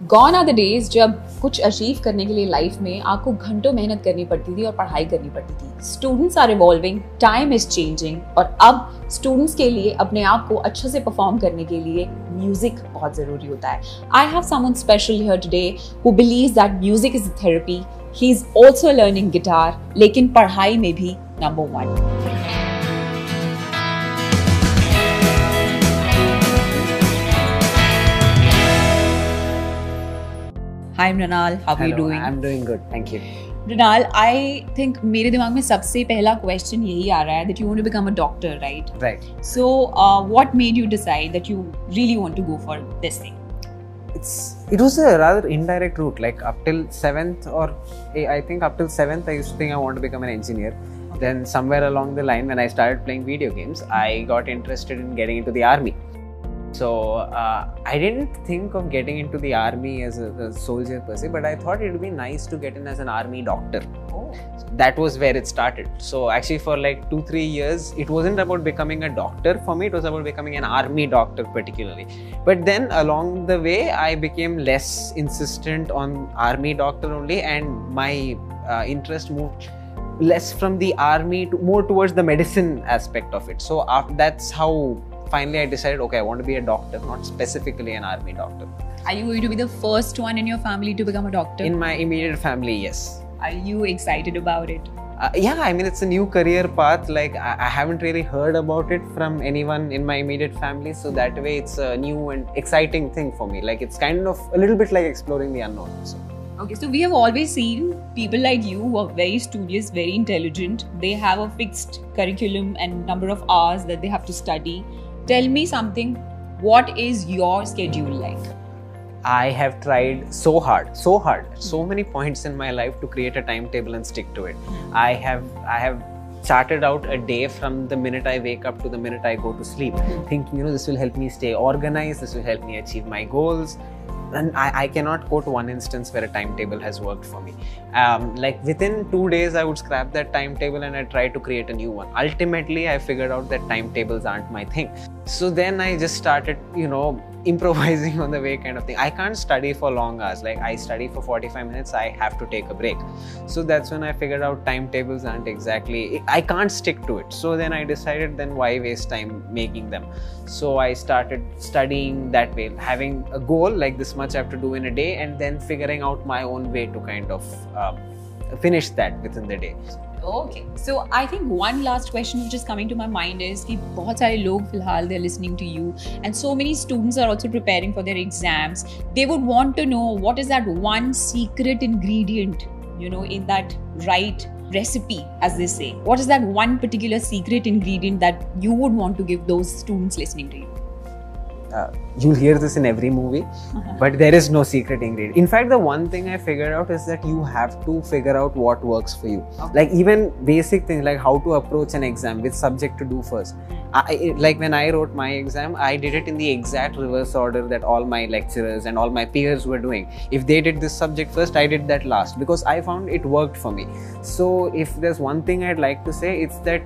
Gone are the days जब कुछ achieve करने के लिए लाइफ में आपको घंटों मेहनत करनी पड़ती थी और पढ़ाई करनी पड़ती थी. Students are evolving, time is changing और अब स्टूडेंट्स के लिए अपने आप को अच्छे से परफॉर्म करने के लिए म्यूजिक बहुत जरूरी होता है. I have someone special here today who believes that music is therapy. He is also learning guitar, लेकिन पढ़ाई में भी number 1. Hi Mrinal, how are you doing? I'm doing good, thank you. Mrinal, I think मेरे दिमाग में सबसे पहला question यही आ रहा है that you want to become a doctor, right? Right. So, what made you decide that you really want to go for this thing? It was a rather indirect route. Like up till 7th, or I think up till 7th, I used to think I want to become an engineer. Then somewhere along the line, when I started playing video games, I got interested in getting into the army. So I didn't think of getting into the army as a soldier per se, but I thought it would be nice to get in as an army doctor. Oh. So that was where it started. So actually for like 2-3 years, it wasn't about becoming a doctor for me, it was about becoming an army doctor particularly. But then along the way, I became less insistent on army doctor only, and my interest moved less from the army to more towards the medicine aspect of it. So that's how finally I decided, okay, I want to be a doctor, not specifically an army doctor. Are you going to be the first one in your family to become a doctor? In my immediate family, yes. Are you excited about it? Yeah, I mean, it's a new career path. Like, I haven't really heard about it from anyone in my immediate family. So that way, it's a new and exciting thing for me. Like, it's kind of a little bit like exploring the unknown. So. Okay, so we have always seen people like you who are very studious, very intelligent. They have a fixed curriculum and number of hours that they have to study. Tell me something, what is your schedule like? I have tried so hard, so many points in my life to create a timetable and stick to it. I have charted out a day from the minute I wake up to the minute I go to sleep, thinking, this will help me stay organized, this will help me achieve my goals. And I cannot quote one instance where a timetable has worked for me. Like within 2 days, I would scrap that timetable and I try to create a new one. Ultimately, I figured out that timetables aren't my thing. So then I just started, improvising on the way kind of thing. I can't study for long hours. Like I study for 45 minutes, I have to take a break. So that's when I figured out timetables aren't exactly, I can't stick to it. So then I decided, then why waste time making them? So I started studying that way, having a goal like this much I have to do in a day, and then figuring out my own way to kind of finish that within the day. Okay, so I think one last question which is coming to my mind is कि बहुत सारे लोग फिलहाल they're listening to you, and so many students are also preparing for their exams. They would want to know what is that one secret ingredient, in that right recipe, as they say. What is that one particular secret ingredient that you would want to give those students listening to you? You'll hear this in every movie, but there is no secret ingredient. In fact, the one thing I figured out is that you have to figure out what works for you. Okay. Like even basic things like how to approach an exam, which subject to do first. Like when I wrote my exam, I did it in the exact reverse order that all my lecturers and all my peers were doing. If they did this subject first, I did that last, because I found it worked for me. So if there's one thing I'd like to say, it's that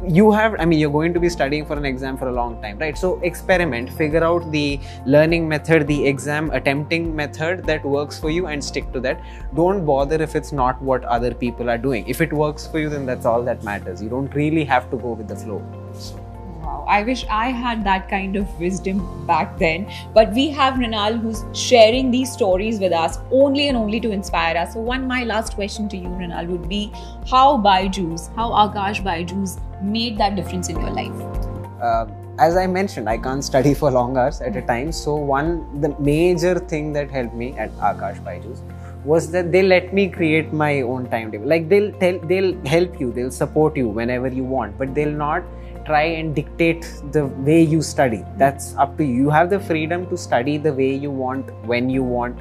you're going to be studying for an exam for a long time, right? So experiment, figure out the learning method, the exam attempting method that works for you, and stick to that. Don't bother if it's not what other people are doing. If it works for you, then that's all that matters. You don't really have to go with the flow. So. Wow, I wish I had that kind of wisdom back then. But we have Mrinal who's sharing these stories with us only and only to inspire us. So my last question to you, Mrinal, would be how Aakash Byju's made that difference in your life? As I mentioned, I can't study for long hours at a time. So the major thing that helped me at Aakash Byju's was that they let me create my own timetable. Like they'll help you, they'll support you whenever you want, but they'll not try and dictate the way you study. That's up to you. You have the freedom to study the way you want, when you want.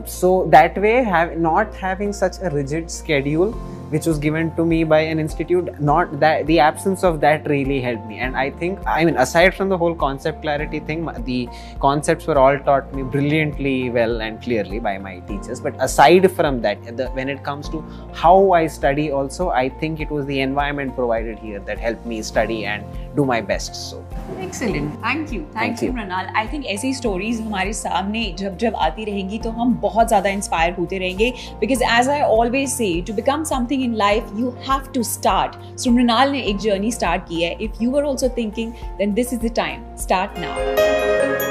So that way, not having such a rigid schedule which was given to me by an institute, not that the absence of that really helped me. And I think, I mean, aside from the whole concept clarity thing, the concepts were all taught me brilliantly well and clearly by my teachers. But aside from that, when it comes to how I study also, I think it was the environment provided here that helped me study and do my best. So excellent, thank you Mrinal. I think ऐसी stories हमारे सामने जब आती रहेंगी तो हम बहुत ज़्यादा inspire होते रहेंगे, because as I always say, to become something in life you have to start. So Mrinal ने एक journey start की है. If you were also thinking, then this is the time. Start now.